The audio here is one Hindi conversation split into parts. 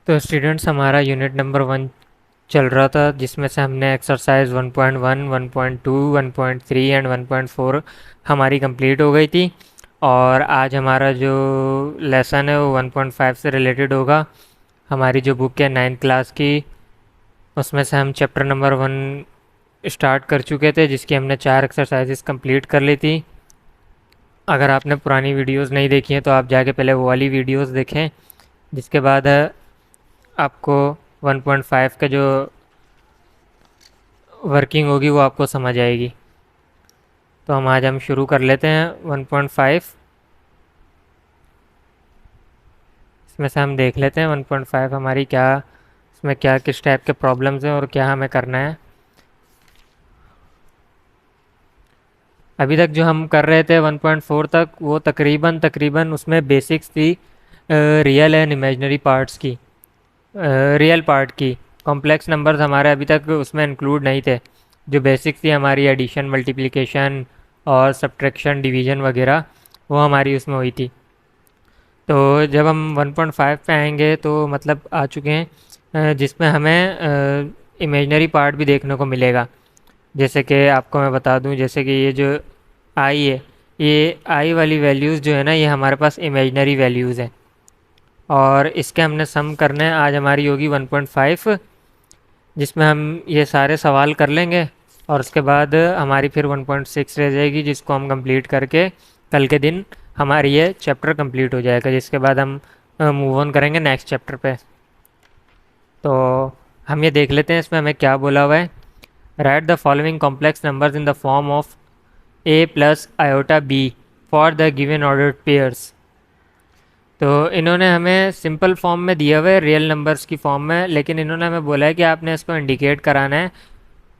तो स्टूडेंट्स हमारा यूनिट नंबर 1 चल रहा था, जिसमें से हमने एक्सरसाइज 1.1, 1.2, 1.3 एंड 1.4 हमारी कंप्लीट हो गई थी। और आज हमारा जो लेसन है वो 1.5 से रिलेटेड होगा। हमारी जो बुक है 9th क्लास की, उसमें से हम चैप्टर नंबर 1 स्टार्ट कर चुके थे, जिसकी हमने 4 एक्सरसाइजेस कंप्लीट कर ली थी। अगर आपने पुरानी वीडियोस नहीं देखी हैं तो आप जाके पहले वो वाली वीडियोस देखें, जिसके बाद आपको 1.5 का जो वर्किंग होगी वो आपको समझ आएगी। तो हम शुरू कर लेते हैं 1.5। इसमें से हम देख लेते हैं 1.5 हमारी क्या, इसमें क्या किस टाइप के प्रॉब्लम्स हैं और क्या हमें करना है। अभी तक जो हम कर रहे थे 1.4 तक, वो तकरीबन उसमें बेसिक्स थी रियल एंड इमेजनरी पार्ट्स की, रियल पार्ट की। कॉम्प्लेक्स नंबर्स हमारे अभी तक उसमें इंक्लूड नहीं थे। जो बेसिक्स थी हमारी एडिशन, मल्टीप्लिकेशन और सब्ट्रैक्शन, डिवीजन वगैरह, वो हमारी उसमें हुई थी। तो जब हम 1.5 पे आएंगे तो मतलब आ चुके हैं, जिसमें हमें इमेजनरी पार्ट भी देखने को मिलेगा। जैसे कि आपको मैं बता दूं, जैसे कि ये जो आई है, ये आई वाली वैल्यूज़ जो है ना, ये हमारे पास इमेजनरी वैल्यूज़ हैं और इसके हमने सम करने हैं। आज हमारी होगी 1.5, जिसमें हम ये सारे सवाल कर लेंगे और उसके बाद हमारी फिर 1.6 रह जाएगी, जिसको हम कंप्लीट करके कल के दिन हमारी ये चैप्टर कंप्लीट हो जाएगा, जिसके बाद हम मूव ऑन करेंगे नेक्स्ट चैप्टर पे। तो हम ये देख लेते हैं इसमें हमें क्या बोला हुआ है। Right the following complex numbers in the form of a plus iota b for the given ordered pairs. तो इन्होंने हमें सिंपल फॉर्म में दिया हुआ है, रियल नंबर्स की फॉर्म में, लेकिन इन्होंने हमें बोला है कि आपने इसको इंडिकेट कराना है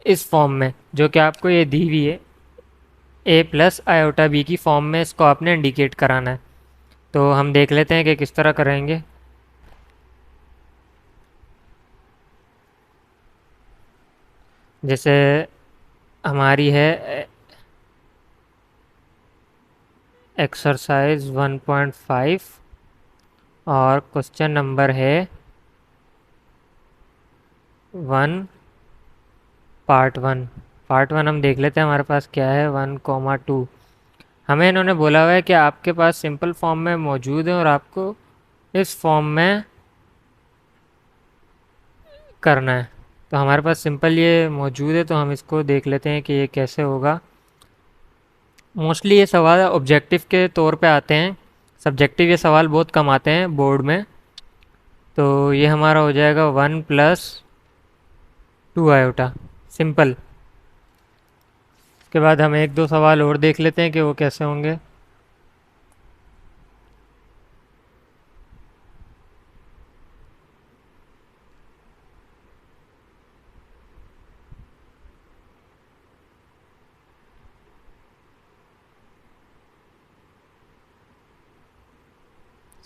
इस फॉर्म में, जो कि आपको ये दी हुई है a प्लस आयोटा b की फॉर्म में, इसको आपने इंडिकेट कराना है। तो हम देख लेते हैं कि किस तरह करेंगे। जैसे हमारी है एक्सरसाइज 1.5 और क्वेश्चन नंबर है 1 पार्ट वन हम देख लेते हैं हमारे पास क्या है। 1,2 हमें इन्होंने बोला हुआ है कि आपके पास सिंपल फॉर्म में मौजूद है और आपको इस फॉर्म में करना है। तो हमारे पास सिंपल ये मौजूद है, तो हम इसको देख लेते हैं कि ये कैसे होगा। मोस्टली ये सवाल ऑब्जेक्टिव के तौर पे आते हैं, सब्जेक्टिव ये सवाल बहुत कम आते हैं बोर्ड में। तो ये हमारा हो जाएगा 1+2 आयोटा, सिंपल। उसके बाद हम एक दो सवाल और देख लेते हैं कि वो कैसे होंगे।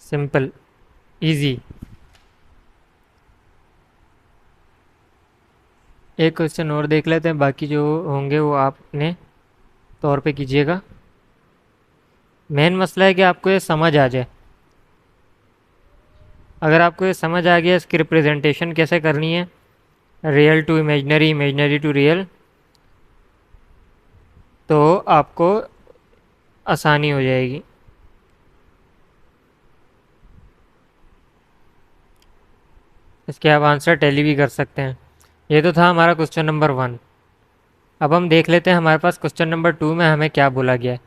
Simple, easy. एक क्वेश्चन और देख लेते हैं, बाकी जो होंगे वो आप अपने तौर पे कीजिएगा। मेन मसला है कि आपको ये समझ आ जाए। अगर आपको ये समझ आ गया इसकी रिप्रेजेंटेशन कैसे करनी है, real to imaginary, imaginary to real, तो आपको आसानी हो जाएगी। इसके आप आंसर टैली भी कर सकते हैं। ये तो था हमारा क्वेश्चन नंबर 1। अब हम देख लेते हैं हमारे पास क्वेश्चन नंबर 2 में हमें क्या बोला गया है।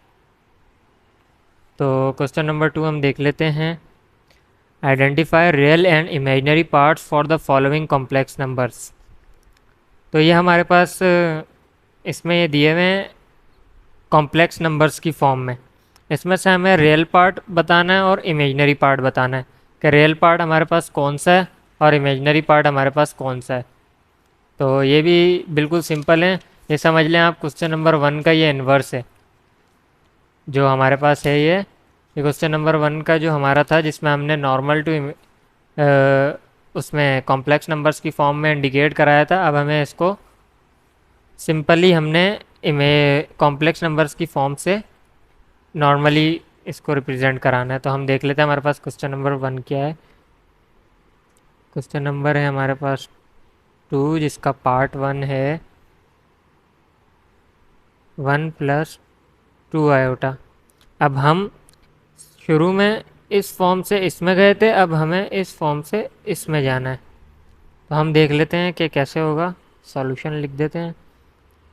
तो क्वेश्चन नंबर 2 हम देख लेते हैं। Identify real and imaginary parts for the following complex numbers. तो ये हमारे पास इसमें ये दिए हुए हैं कॉम्प्लेक्स नंबर्स की फॉर्म में। इसमें से हमें रियल पार्ट बताना है और इमेजनरी पार्ट बताना है कि रियल पार्ट हमारे पास कौन सा है और इमेजनरी पार्ट हमारे पास कौन सा है। तो ये भी बिल्कुल सिंपल है। ये समझ लें आप, क्वेश्चन नंबर 1 का ये इन्वर्स है जो हमारे पास है। ये क्वेश्चन नंबर 1 का जो हमारा था, जिसमें हमने नॉर्मल टू उसमें कॉम्प्लेक्स नंबर्स की फॉर्म में इंडिकेट कराया था। अब हमें इसको सिंपली हमने कॉम्प्लेक्स नंबर्स की फॉर्म से नॉर्मली इसको रिप्रेजेंट कराना है। तो हम देख लेते हैं हमारे पास क्वेश्चन नंबर 1 क्या है। क्वेश्चन नंबर है हमारे पास 2, जिसका पार्ट 1 है 1 + 2 i। अब हम शुरू में इस फॉर्म से इसमें गए थे, अब हमें इस फॉर्म से इसमें जाना है। तो हम देख लेते हैं कि कैसे होगा। सॉल्यूशन लिख देते हैं।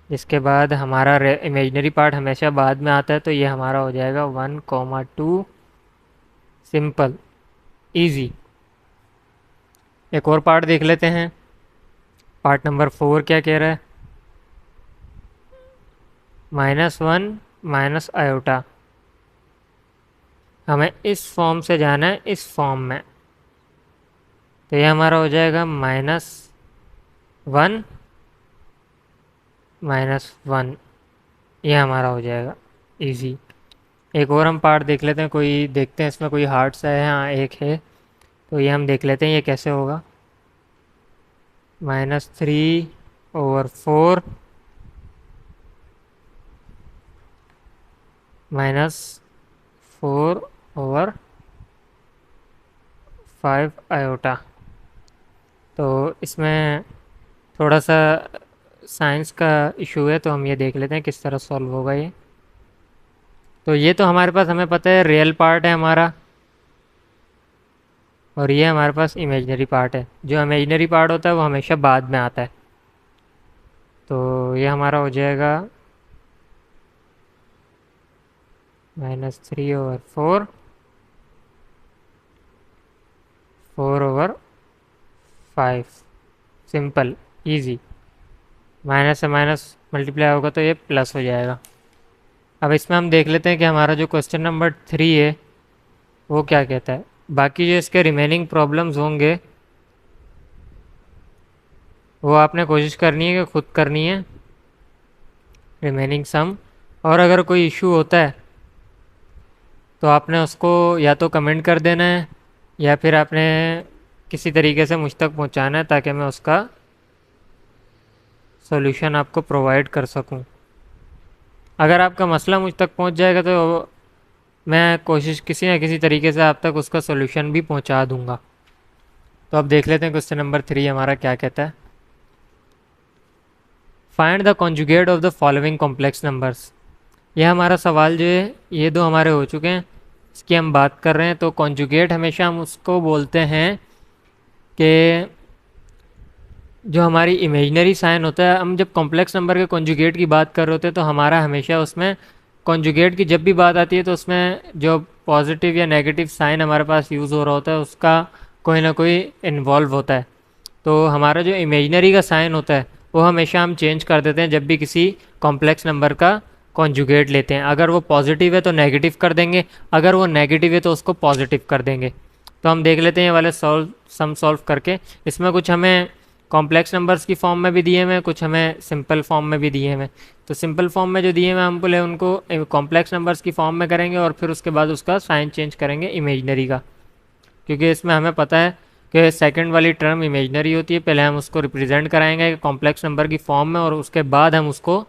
इसके बाद हमारा इमेजिनरी पार्ट हमेशा बाद में आता है, तो ये हमारा हो जाएगा 1, 2। Simple, easy. एक और पार्ट देख लेते हैं। पार्ट नंबर 4 क्या कह रहा है? -1 - i। हमें इस फॉर्म से जाना है इस फॉर्म में, तो ये हमारा हो जाएगा -1 -1। ये हमारा हो जाएगा इजी। एक और हम पार्ट देख लेते हैं, कोई देखते हैं इसमें कोई हार्ड सा है। हाँ, एक है, तो ये हम देख लेते हैं ये कैसे होगा। -3/4 -4/5 i। तो इसमें थोड़ा सा साइंस का इशू है, तो हम ये देख लेते हैं किस तरह सॉल्व होगा ये। तो ये तो हमारे पास हमें पता है रियल पार्ट है हमारा, और ये हमारे पास इमेजिनरी पार्ट है। जो इमेजिनरी पार्ट होता है वो हमेशा बाद में आता है। तो ये हमारा हो जाएगा -3/4 4/5। Simple, easy. माइनस से माइनस मल्टीप्लाई होगा तो ये प्लस हो जाएगा। अब इसमें हम देख लेते हैं कि हमारा जो क्वेश्चन नंबर 3 है वो क्या कहता है। बाकी जो इसके रिमेनिंग प्रॉब्लम्स होंगे वो आपने कोशिश करनी है कि खुद करनी है, रिमेनिंग सम। और अगर कोई इशू होता है तो आपने उसको या तो कमेंट कर देना है, या फिर आपने किसी तरीके से मुझ तक पहुंचाना है, ताकि मैं उसका सॉल्यूशन आपको प्रोवाइड कर सकूं। अगर आपका मसला मुझ तक पहुंच जाएगा तो मैं कोशिश किसी न किसी तरीके से आप तक उसका सॉल्यूशन भी पहुंचा दूंगा। तो अब देख लेते हैं क्वेश्चन नंबर 3 हमारा क्या कहता है। Find the conjugate of the following complex numbers. यह हमारा सवाल जो है, ये दो हमारे हो चुके हैं, इसकी हम बात कर रहे हैं। तो कॉन्जुगेट हमेशा हम उसको बोलते हैं कि जो हमारी इमेजिनरी साइन होता है, हम जब कॉम्प्लेक्स नंबर के कॉन्जुगेट की बात कर रहे होते हैं तो हमारा हमेशा उसमें कॉन्जुगेट की जब भी बात आती है तो उसमें जो पॉजिटिव या नेगेटिव साइन हमारे पास यूज़ हो रहा होता है उसका कोई ना कोई इन्वॉल्व होता है। तो हमारा जो इमेजिनरी का साइन होता है वो हमेशा हम चेंज कर देते हैं जब भी किसी कॉम्प्लेक्स नंबर का कॉन्जुगेट लेते हैं। अगर वो पॉजिटिव है तो नेगेटिव कर देंगे, अगर वो नेगेटिव है तो उसको पॉजिटिव कर देंगे। तो हम देख लेते हैं ये वाले सम सॉल्व करके। इसमें कुछ हमें कॉम्प्लेक्स नंबर्स की फॉर्म में भी दिए हुए हैं, कुछ हमें सिंपल फॉर्म में भी दिए हुए हैं। तो सिंपल फॉर्म में जो दिए हुए हैं हम बोले उनको कॉम्प्लेक्स नंबर्स की फॉर्म में करेंगे, और फिर उसके बाद उसका साइन चेंज करेंगे इमेजनरी का, क्योंकि इसमें हमें पता है कि सेकंड वाली टर्म इमेजनरी होती है। पहले हम उसको रिप्रेजेंट कराएंगे कॉम्प्लेक्स नंबर की फॉर्म में, और उसके बाद हम उसको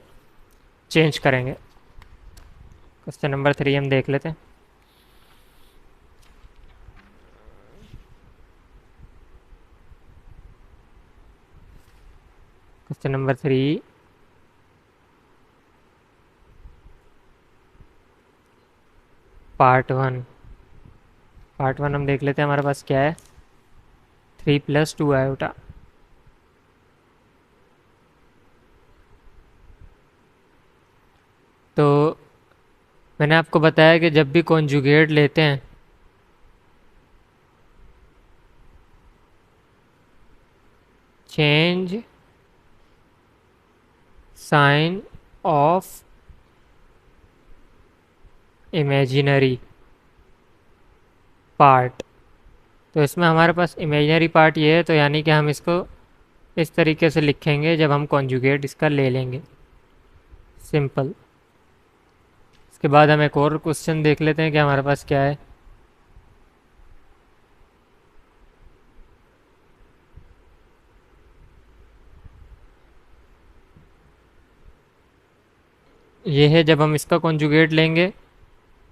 चेंज करेंगे। क्वेश्चन नंबर 3 हम देख लेते हैं। Question number 3, part 1। पार्ट 1 हम देख लेते हैं हमारे पास क्या है। 3 + 2i। तो मैंने आपको बताया कि जब भी कॉन्जुगेट लेते हैं change sign of imaginary part. तो इसमें हमारे पास इमेजिनरी पार्ट ये है, तो यानी कि हम इसको इस तरीके से लिखेंगे जब हम कॉन्जुगेट इसका ले लेंगे। सिंपल। इसके बाद हम एक और क्वेश्चन देख लेते हैं कि हमारे पास क्या है। ये है जब हम इसका कॉन्जुगेट लेंगे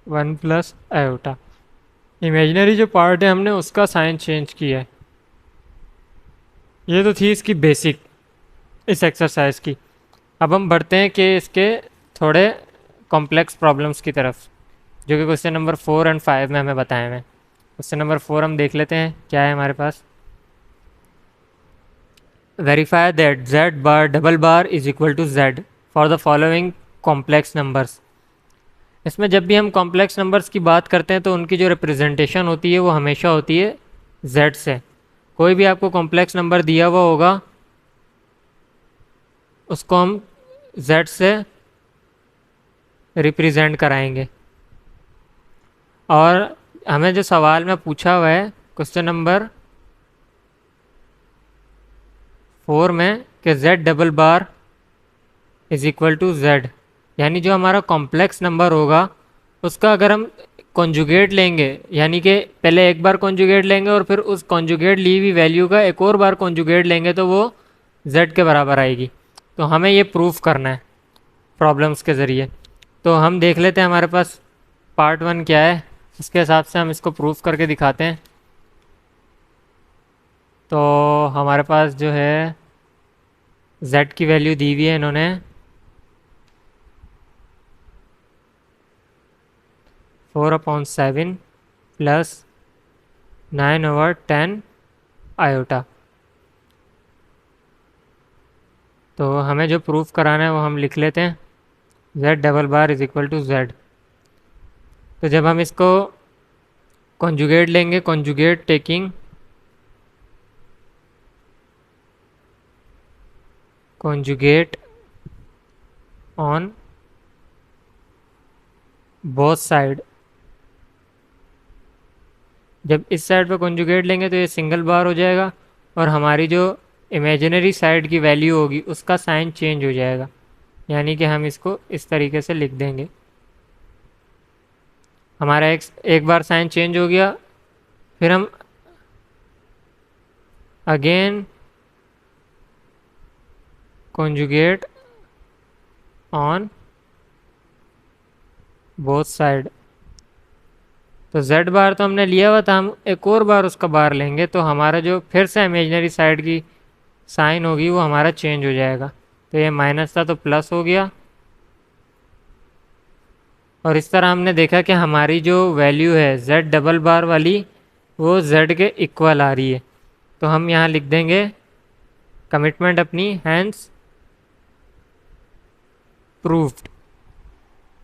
1 + i। इमेजिनरी जो पार्ट है हमने उसका साइन चेंज किया है। ये तो थी इसकी बेसिक, इस एक्सरसाइज की। अब हम बढ़ते हैं कि इसके थोड़े कॉम्प्लेक्स प्रॉब्लम्स की तरफ, जो कि क्वेश्चन नंबर 4 और 5 में हमें बताए हुए हैं। क्वेश्चन नंबर 4 हम देख लेते हैं क्या है हमारे पास। Verify that z bar double bar is equal to z for the following complex numbers. इसमें जब भी हम कॉम्प्लेक्स नंबर्स की बात करते हैं तो उनकी जो रिप्रेजेंटेशन होती है वो हमेशा होती है z से। कोई भी आपको कॉम्प्लेक्स नंबर दिया हुआ होगा उसको हम z से रिप्रेजेंट कराएंगे। और हमें जो सवाल में पूछा हुआ है क्वेश्चन नंबर 4 में कि z double bar is equal to z, यानी जो हमारा कॉम्प्लेक्स नंबर होगा उसका अगर हम कॉन्जुगेट लेंगे, यानी कि पहले एक बार कॉन्जुगेट लेंगे और फिर उस कॉन्जुगेट ली हुई वैल्यू का एक और बार कॉन्जुगेट लेंगे तो वो z के बराबर आएगी। तो हमें ये प्रूफ करना है प्रॉब्लम्स के ज़रिए। तो हम देख लेते हैं हमारे पास पार्ट 1 क्या है, उसके हिसाब से हम इसको प्रूफ करके दिखाते हैं। तो हमारे पास जो है z की वैल्यू दी हुई है इन्होंने 4/7 प्लस 9/10 आयोटा। तो हमें जो प्रूफ कराना है वो हम लिख लेते हैं z double bar is equal to z। तो जब हम इसको कॉन्जुगेट लेंगे, conjugate taking conjugate on both side, जब इस साइड पे कॉन्जुगेट लेंगे तो ये सिंगल बार हो जाएगा और हमारी जो इमेजिनरी साइड की वैल्यू होगी उसका साइन चेंज हो जाएगा, यानी कि हम इसको इस तरीके से लिख देंगे। हमारा एक बार साइन चेंज हो गया, फिर हम again conjugate on both side. तो z बार तो हमने लिया हुआ था, हम एक और बार उसका बार लेंगे तो हमारा जो फिर से इमेजिनरी साइड की साइन होगी वो हमारा चेंज हो जाएगा। तो ये माइनस था तो प्लस हो गया, और इस तरह हमने देखा कि हमारी जो वैल्यू है z डबल बार वाली वो z के इक्वल आ रही है। तो हम यहाँ लिख देंगे कमिटमेंट अपनी हैंस प्रूव्ड।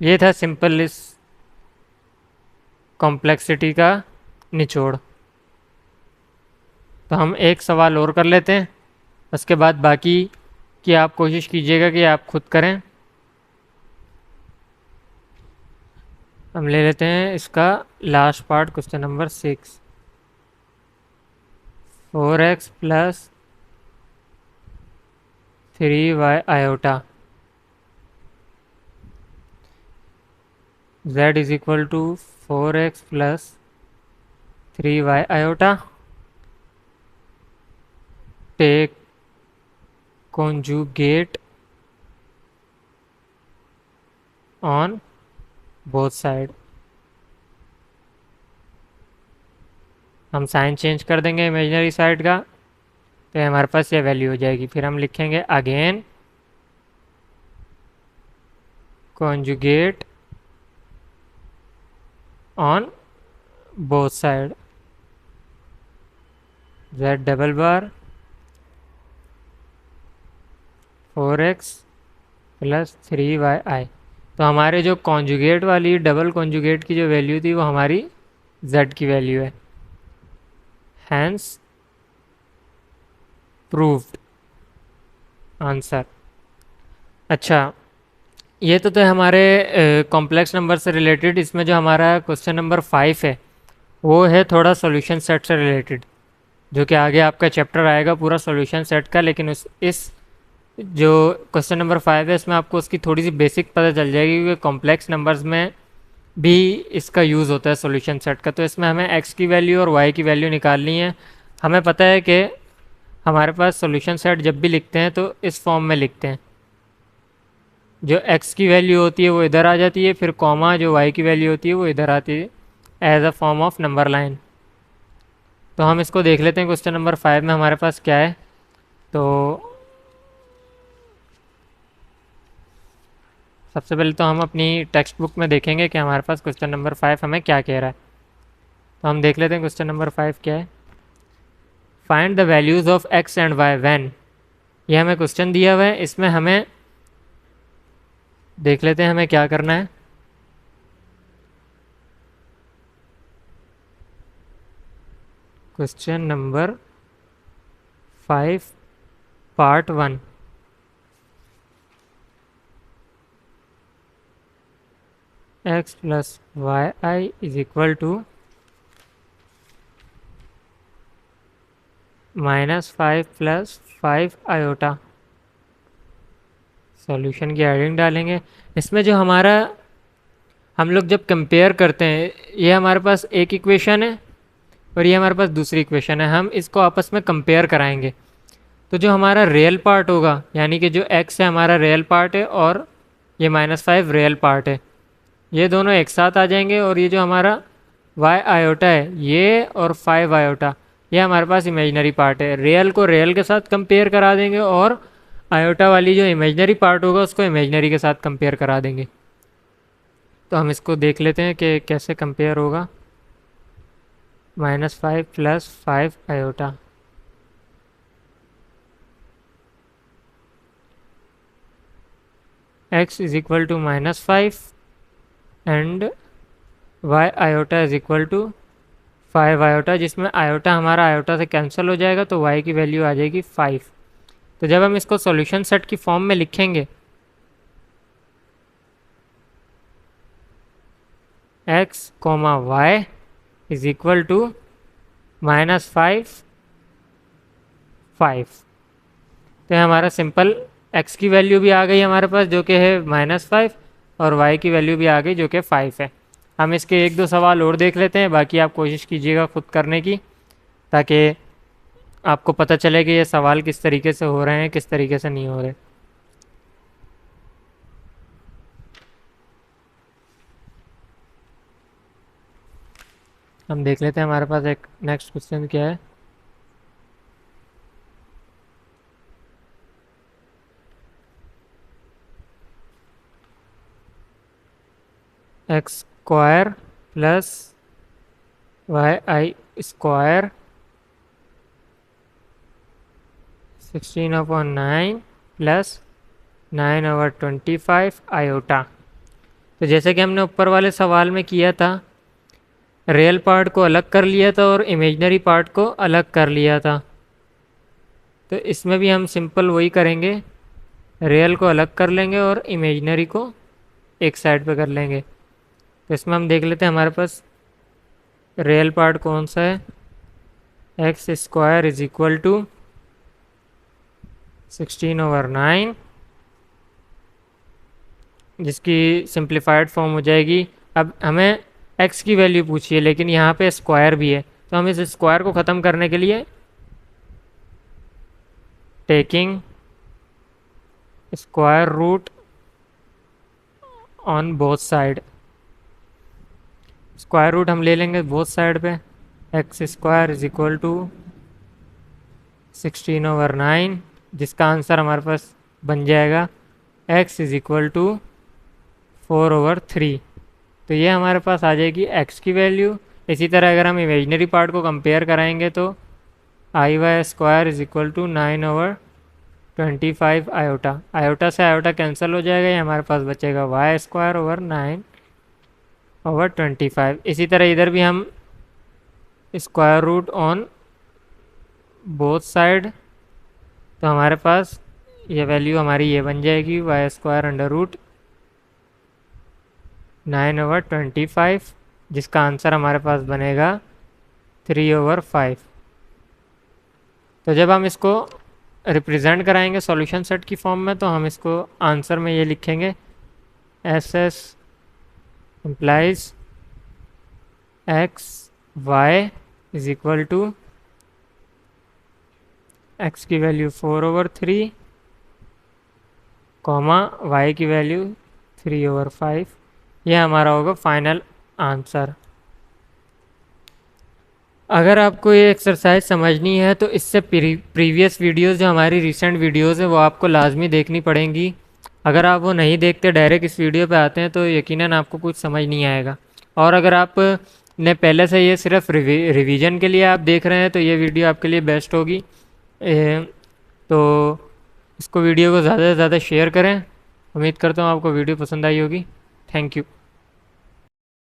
ये था सिंपल इस कॉम्प्लेक्सिटी का निचोड़। तो हम एक सवाल और कर लेते हैं, उसके बाद बाकी की आप कोशिश कीजिएगा कि आप खुद करें। हम ले लेते हैं इसका last part, question number 6। 4x plus 3y iota z is equal to 4x plus 3y iota. Take conjugate on both side. हम साइन चेंज कर देंगे इमेजिनरी साइड का, तो हमारे पास ये वैल्यू हो जाएगी। फिर हम लिखेंगे again conjugate on both side z double bar 4x plus 3y। तो हमारे जो कॉन्जुगेट वाली डबल कॉन्जुगेट की जो वैल्यू थी वो हमारी z की वैल्यू है। Hence proved answer. अच्छा, ये तो हमारे कॉम्प्लेक्स नंबर से रिलेटेड। इसमें जो हमारा क्वेश्चन नंबर 5 है वो है थोड़ा सॉल्यूशन सेट से रिलेटेड, जो कि आगे आपका चैप्टर आएगा पूरा सॉल्यूशन सेट का। लेकिन इस जो क्वेश्चन नंबर 5 है इसमें आपको उसकी थोड़ी सी बेसिक पता चल जाएगी, क्योंकि कॉम्प्लेक्स नंबर्स में भी इसका यूज़ होता है सॉल्यूशन सेट का। तो इसमें हमें x की वैल्यू और y की वैल्यू निकालनी है। हमें पता है कि हमारे पास सॉल्यूशन सेट जब भी लिखते हैं तो इस फॉर्म में लिखते हैं, जो x की वैल्यू होती है वो इधर आ जाती है, फिर कॉमा जो y की वैल्यू होती है वो इधर आती है as a form of number line. तो हम इसको देख लेते हैं क्वेश्चन नंबर 5 में हमारे पास क्या है। तो सबसे पहले तो हम अपनी टेक्स्ट बुक में देखेंगे कि हमारे पास क्वेश्चन नंबर 5 हमें क्या कह रहा है। तो हम देख लेते हैं क्वेश्चन नंबर 5 क्या है। Find the values of x and y when. ये हमें क्वेश्चन दिया हुआ है, इसमें हमें देख लेते हैं हमें क्या करना है। Question number 5 part 1। X plus y i is equal to -5 plus 5 iota. Solution की हेडिंग डालेंगे। इसमें जो हमारा हम लोग जब कंपेयर करते हैं, ये हमारे पास एक इक्वेशन है और ये हमारे पास दूसरी इक्वेशन है, हम इसको आपस में कंपेयर कराएंगे। तो जो हमारा रियल पार्ट होगा, यानी कि जो x है हमारा रियल पार्ट है और ये -5 रियल पार्ट है, ये दोनों एक साथ आ जाएंगे। और ये जो हमारा y आयोटा है ये और 5 आयोटा, ये हमारे पास इमेजनरी पार्ट है। रियल को रियल के साथ कंपेयर करा देंगे और आयोटा वाली जो इमेजनरी पार्ट होगा उसको इमेजनरी के साथ कंपेयर करा देंगे। तो हम इसको देख लेते हैं कि कैसे कंपेयर होगा। -5 plus 5 iota, x is equal to -5 and y iota is equal to 5 iota, जिसमें आयोटा हमारा आयोटा से कैंसिल हो जाएगा तो y की वैल्यू आ जाएगी 5। तो जब हम इसको सॉल्यूशन सेट की फॉर्म में लिखेंगे, x, y is equal to -5 5। तो हमारा सिंपल x की वैल्यू भी आ गई हमारे पास जो कि है -5 और y की वैल्यू भी आ गई जो कि 5 है। हम इसके एक दो सवाल और देख लेते हैं, बाकी आप कोशिश कीजिएगा खुद करने की, ताकि आपको पता चले कि ये सवाल किस तरीके से हो रहे हैं किस तरीके से नहीं हो रहे। हम देख लेते हैं हमारे पास एक नेक्स्ट क्वेश्चन क्या है। एक्स स्क्वायर प्लस वाई आई स्क्वायर 16/9 प्लस 9/25 आयोटा। तो जैसे कि हमने ऊपर वाले सवाल में किया था, रियल पार्ट को अलग कर लिया था और इमेजनरी पार्ट को अलग कर लिया था, तो इसमें भी हम सिंपल वही करेंगे, रियल को अलग कर लेंगे और इमेजनरी को एक साइड पे कर लेंगे। तो इसमें हम देख लेते हैं हमारे पास रियल पार्ट कौन सा है। X square is equal to 16/9, जिसकी सिंप्लीफाइड फॉर्म हो जाएगी। अब हमें x की वैल्यू पूछिए, लेकिन यहाँ पे स्क्वायर भी है, तो हम इस स्क्वायर को ख़त्म करने के लिए taking square root on both side, square root हम ले लेंगे बोथ साइड पे। X square is equal to 16/9, जिसका आंसर हमारे पास बन जाएगा x इज इक्वल टू 4/3। तो ये हमारे पास आ जाएगी x की वैल्यू। इसी तरह अगर हम इमेजनरी पार्ट को कंपेयर कराएंगे तो IY square is equal to 9/25 iota, iota से आयोटा कैंसिल हो जाएगा, ये हमारे पास बचेगा y स्क्वायर ओवर 9/25। इसी तरह इधर भी हम square root on both side, तो हमारे पास ये वैल्यू हमारी ये बन जाएगी y स्क्वायर अंडर रूट 9/25, जिसका आंसर हमारे पास बनेगा 3/5। तो जब हम इसको रिप्रेजेंट कराएंगे सॉल्यूशन सेट की फॉर्म में, तो हम इसको आंसर में ये लिखेंगे SS implies x y is equal to x की वैल्यू 4/3 कॉमा y की वैल्यू 3/5। यह हमारा होगा फाइनल आंसर। अगर आपको ये एक्सरसाइज समझनी है तो इससे प्रीवियस वीडियोस जो हमारी रिसेंट वीडियोस है वो आपको लाजमी देखनी पड़ेंगी। अगर आप वो नहीं देखते डायरेक्ट इस वीडियो पे आते हैं तो यकीनन आपको कुछ समझ नहीं आएगा। और अगर आप ने पहले से ये सिर्फ रिवीजन के लिए आप देख रहे हैं तो ये वीडियो आपके लिए बेस्ट होगी। तो इसको वीडियो को ज़्यादा से ज़्यादा शेयर करें। उम्मीद करता हूँ आपको वीडियो पसंद आई होगी। Thank you.